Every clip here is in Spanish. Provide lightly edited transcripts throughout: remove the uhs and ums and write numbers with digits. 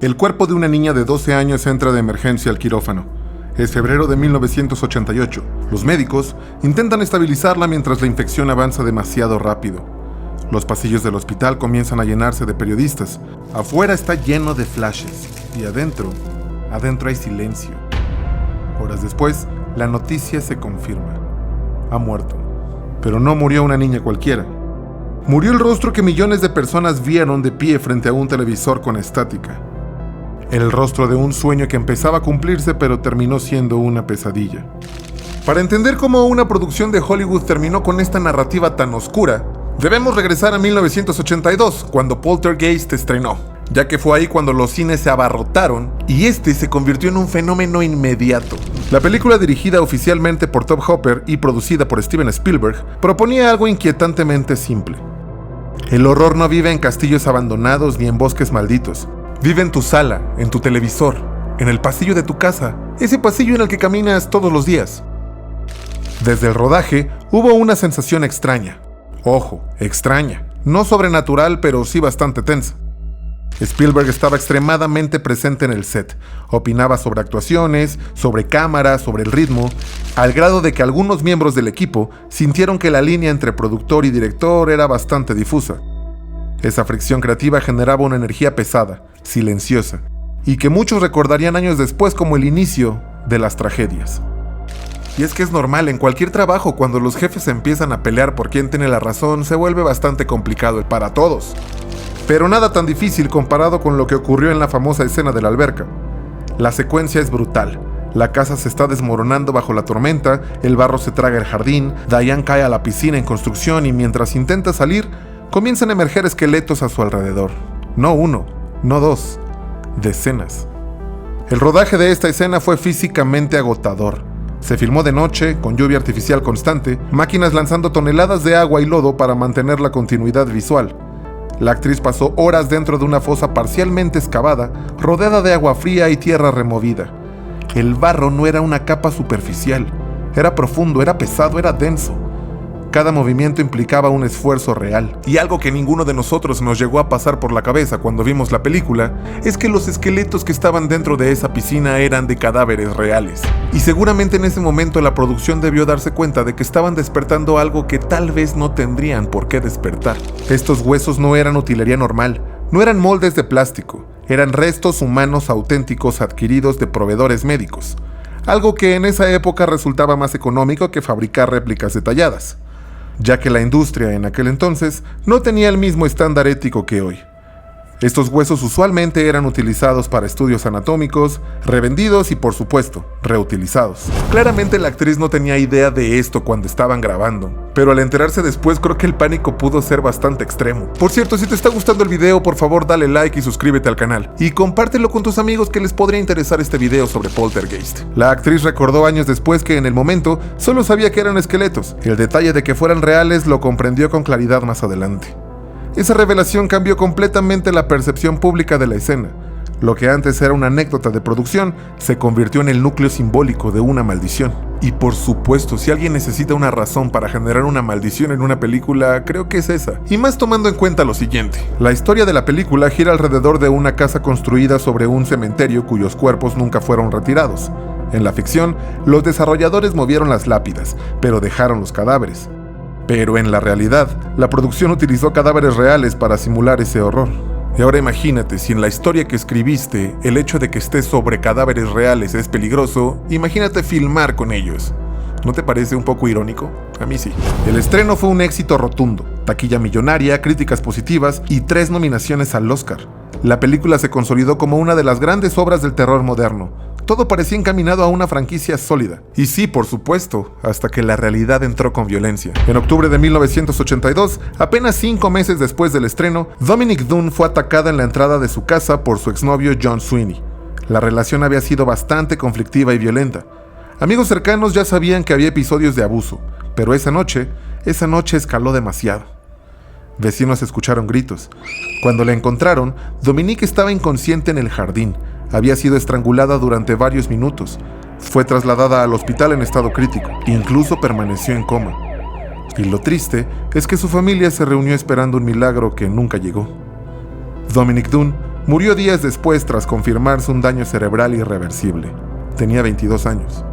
El cuerpo de una niña de 12 años entra de emergencia al quirófano. Es febrero de 1988. Los médicos intentan estabilizarla mientras la infección avanza demasiado rápido. Los pasillos del hospital comienzan a llenarse de periodistas. Afuera está lleno de flashes y adentro hay silencio. Horas después, la noticia se confirma. Ha muerto. Pero no murió una niña cualquiera. Murió el rostro que millones de personas vieron de pie frente a un televisor con estática. El rostro de un sueño que empezaba a cumplirse pero terminó siendo una pesadilla. Para entender cómo una producción de Hollywood terminó con esta narrativa tan oscura, debemos regresar a 1982, cuando Poltergeist estrenó, ya que fue ahí cuando los cines se abarrotaron y este se convirtió en un fenómeno inmediato. La película, dirigida oficialmente por Tobe Hooper y producida por Steven Spielberg, proponía algo inquietantemente simple. El horror no vive en castillos abandonados ni en bosques malditos. Vive en tu sala, en tu televisor, en el pasillo de tu casa, ese pasillo en el que caminas todos los días. Desde el rodaje hubo una sensación extraña. Ojo, extraña. No sobrenatural, pero sí bastante tensa. Spielberg estaba extremadamente presente en el set. Opinaba sobre actuaciones, sobre cámara, sobre el ritmo, al grado de que algunos miembros del equipo sintieron que la línea entre productor y director era bastante difusa. Esa fricción creativa generaba una energía pesada, silenciosa, y que muchos recordarían años después como el inicio de las tragedias. Y es que es normal, en cualquier trabajo, cuando los jefes empiezan a pelear por quién tiene la razón, se vuelve bastante complicado para todos. Pero nada tan difícil comparado con lo que ocurrió en la famosa escena de la alberca. La secuencia es brutal. La casa se está desmoronando bajo la tormenta, el barro se traga el jardín, Diane cae a la piscina en construcción y mientras intenta salir, comienzan a emerger esqueletos a su alrededor. No uno, no dos, decenas. El rodaje de esta escena fue físicamente agotador. Se filmó de noche, con lluvia artificial constante, máquinas lanzando toneladas de agua y lodo para mantener la continuidad visual. La actriz pasó horas dentro de una fosa parcialmente excavada, rodeada de agua fría y tierra removida. El barro no era una capa superficial, era profundo, era pesado, era denso. Cada movimiento implicaba un esfuerzo real. Y algo que ninguno de nosotros nos llegó a pasar por la cabeza cuando vimos la película es que los esqueletos que estaban dentro de esa piscina eran de cadáveres reales. Y seguramente en ese momento la producción debió darse cuenta de que estaban despertando algo que tal vez no tendrían por qué despertar. Estos huesos no eran utilería normal, no eran moldes de plástico, eran restos humanos auténticos adquiridos de proveedores médicos. Algo que en esa época resultaba más económico que fabricar réplicas detalladas, ya que la industria en aquel entonces no tenía el mismo estándar ético que hoy. Estos huesos usualmente eran utilizados para estudios anatómicos, revendidos y por supuesto, reutilizados. Claramente la actriz no tenía idea de esto cuando estaban grabando, pero al enterarse después creo que el pánico pudo ser bastante extremo. Por cierto, si te está gustando el video, por favor dale like y suscríbete al canal, y compártelo con tus amigos que les podría interesar este video sobre Poltergeist. La actriz recordó años después que en el momento solo sabía que eran esqueletos. El detalle de que fueran reales lo comprendió con claridad más adelante. Esa revelación cambió completamente la percepción pública de la escena. Lo que antes era una anécdota de producción se convirtió en el núcleo simbólico de una maldición. Y por supuesto, si alguien necesita una razón para generar una maldición en una película, creo que es esa. Y más tomando en cuenta lo siguiente. La historia de la película gira alrededor de una casa construida sobre un cementerio cuyos cuerpos nunca fueron retirados. En la ficción, los desarrolladores movieron las lápidas, pero dejaron los cadáveres. Pero en la realidad, la producción utilizó cadáveres reales para simular ese horror. Y ahora imagínate, si en la historia que escribiste, el hecho de que estés sobre cadáveres reales es peligroso, imagínate filmar con ellos. ¿No te parece un poco irónico? A mí sí. El estreno fue un éxito rotundo. Taquilla millonaria, críticas positivas y 3 nominaciones al Oscar. La película se consolidó como una de las grandes obras del terror moderno. Todo parecía encaminado a una franquicia sólida. Y sí, por supuesto, hasta que la realidad entró con violencia. En octubre de 1982, apenas 5 meses después del estreno, Dominique Dunne fue atacada en la entrada de su casa por su exnovio John Sweeney. La relación había sido bastante conflictiva y violenta. Amigos cercanos ya sabían que había episodios de abuso, pero esa noche escaló demasiado. Vecinos escucharon gritos. Cuando la encontraron, Dominique estaba inconsciente en el jardín. Había sido estrangulada durante varios minutos. Fue trasladada al hospital en estado crítico. Incluso permaneció en coma. Y lo triste es que su familia se reunió esperando un milagro que nunca llegó. Dominique Dunne murió días después tras confirmarse un daño cerebral irreversible. Tenía 22 años.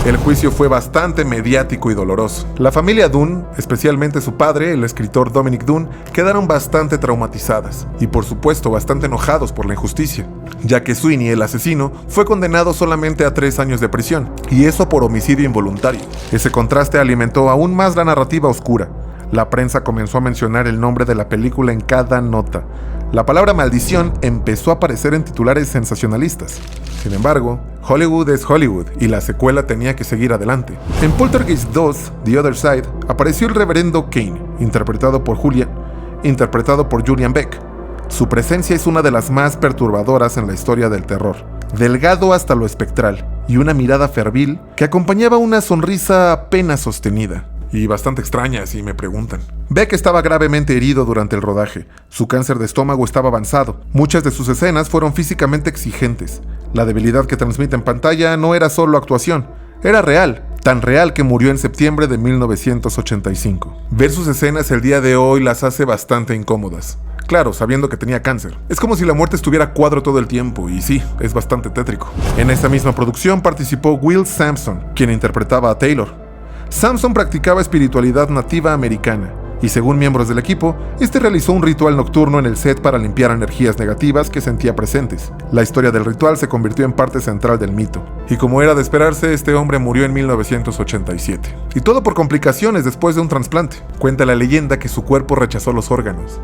El juicio fue bastante mediático y doloroso. La familia Dunne, especialmente su padre, el escritor Dominic Dunne, quedaron bastante traumatizadas y por supuesto bastante enojados por la injusticia, ya que Sweeney, el asesino, fue condenado solamente a 3 años de prisión, y eso por homicidio involuntario. Ese contraste alimentó aún más la narrativa oscura. La prensa comenzó a mencionar el nombre de la película en cada nota. La palabra maldición empezó a aparecer en titulares sensacionalistas. Sin embargo, Hollywood es Hollywood y la secuela tenía que seguir adelante. En Poltergeist 2, The Other Side, apareció el reverendo Kane, interpretado por Julian Beck. Su presencia es una de las más perturbadoras en la historia del terror. Delgado hasta lo espectral y una mirada fervil que acompañaba una sonrisa apenas sostenida. Y bastante extraña, si me preguntan. Beck estaba gravemente herido durante el rodaje. Su cáncer de estómago estaba avanzado. Muchas de sus escenas fueron físicamente exigentes. La debilidad que transmite en pantalla no era solo actuación, era real. Tan real que murió en septiembre de 1985. Ver sus escenas el día de hoy las hace bastante incómodas. Claro, sabiendo que tenía cáncer. Es como si la muerte estuviera a cuadro todo el tiempo, y sí, es bastante tétrico. En esta misma producción participó Will Sampson, quien interpretaba a Taylor. Sampson practicaba espiritualidad nativa americana, y según miembros del equipo, este realizó un ritual nocturno en el set para limpiar energías negativas que sentía presentes. La historia del ritual se convirtió en parte central del mito, y como era de esperarse, este hombre murió en 1987. Y todo por complicaciones después de un trasplante. Cuenta la leyenda que su cuerpo rechazó los órganos.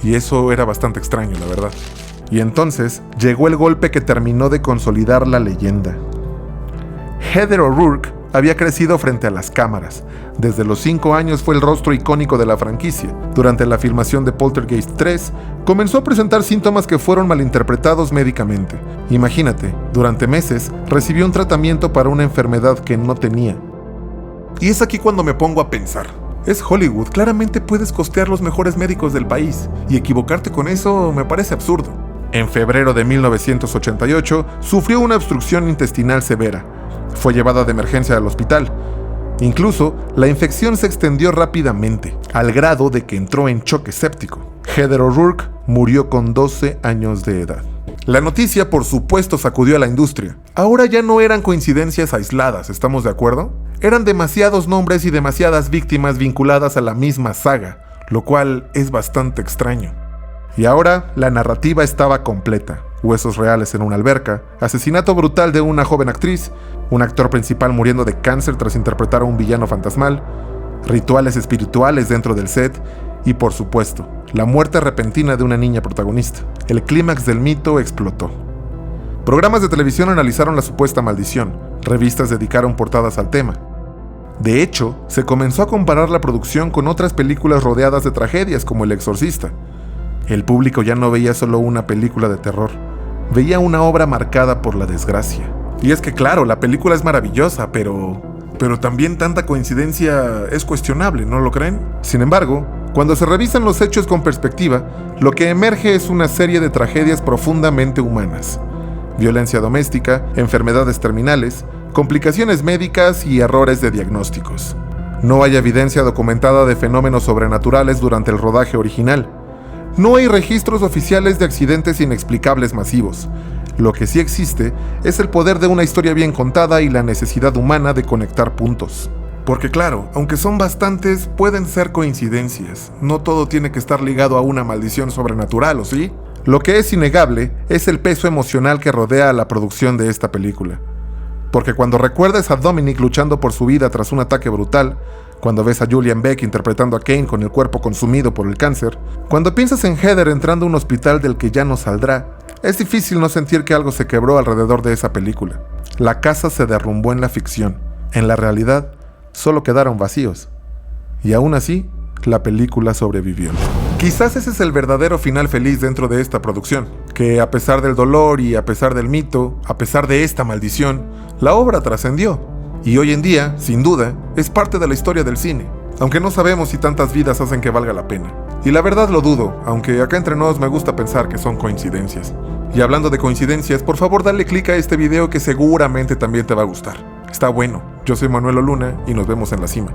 Y eso era bastante extraño, la verdad. Y entonces llegó el golpe que terminó de consolidar la leyenda. Heather O'Rourke había crecido frente a las cámaras. Desde los 5 años fue el rostro icónico de la franquicia. Durante la filmación de Poltergeist 3, comenzó a presentar síntomas que fueron malinterpretados médicamente. Imagínate, durante meses recibió un tratamiento para una enfermedad que no tenía. Y es aquí cuando me pongo a pensar. Es Hollywood, claramente puedes costear los mejores médicos del país, y equivocarte con eso me parece absurdo. En febrero de 1988, sufrió una obstrucción intestinal severa. Fue llevada de emergencia al hospital. Incluso, la infección se extendió rápidamente, al grado de que entró en choque séptico. Heather O'Rourke murió con 12 años de edad. La noticia, por supuesto, sacudió a la industria. Ahora ya no eran coincidencias aisladas, ¿estamos de acuerdo? Eran demasiados nombres y demasiadas víctimas vinculadas a la misma saga, lo cual es bastante extraño. Y ahora, la narrativa estaba completa. Huesos reales en una alberca, asesinato brutal de una joven actriz, un actor principal muriendo de cáncer tras interpretar a un villano fantasmal, rituales espirituales dentro del set y, por supuesto, la muerte repentina de una niña protagonista. El clímax del mito explotó. Programas de televisión analizaron la supuesta maldición, revistas dedicaron portadas al tema. De hecho, se comenzó a comparar la producción con otras películas rodeadas de tragedias como El Exorcista. El público ya no veía solo una película de terror, veía una obra marcada por la desgracia. Y es que claro, la película es maravillosa, pero también tanta coincidencia es cuestionable, ¿no lo creen? Sin embargo, cuando se revisan los hechos con perspectiva, lo que emerge es una serie de tragedias profundamente humanas. Violencia doméstica, enfermedades terminales, complicaciones médicas y errores de diagnósticos. No hay evidencia documentada de fenómenos sobrenaturales durante el rodaje original. No hay registros oficiales de accidentes inexplicables masivos. Lo que sí existe es el poder de una historia bien contada y la necesidad humana de conectar puntos. Porque claro, aunque son bastantes, pueden ser coincidencias. No todo tiene que estar ligado a una maldición sobrenatural, ¿o sí? Lo que es innegable es el peso emocional que rodea a la producción de esta película. Porque cuando recuerdas a Dominic luchando por su vida tras un ataque brutal, cuando ves a Julian Beck interpretando a Kane con el cuerpo consumido por el cáncer, cuando piensas en Heather entrando a un hospital del que ya no saldrá, es difícil no sentir que algo se quebró alrededor de esa película. La casa se derrumbó en la ficción. En la realidad, solo quedaron vacíos. Y aún así, la película sobrevivió. Quizás ese es el verdadero final feliz dentro de esta producción, que a pesar del dolor y a pesar del mito, a pesar de esta maldición, la obra trascendió. Y hoy en día, sin duda, es parte de la historia del cine, aunque no sabemos si tantas vidas hacen que valga la pena. Y la verdad lo dudo, aunque acá entre nos me gusta pensar que son coincidencias. Y hablando de coincidencias, por favor dale click a este video que seguramente también te va a gustar. Está bueno. Yo soy Manuel Oluna y nos vemos en la cima.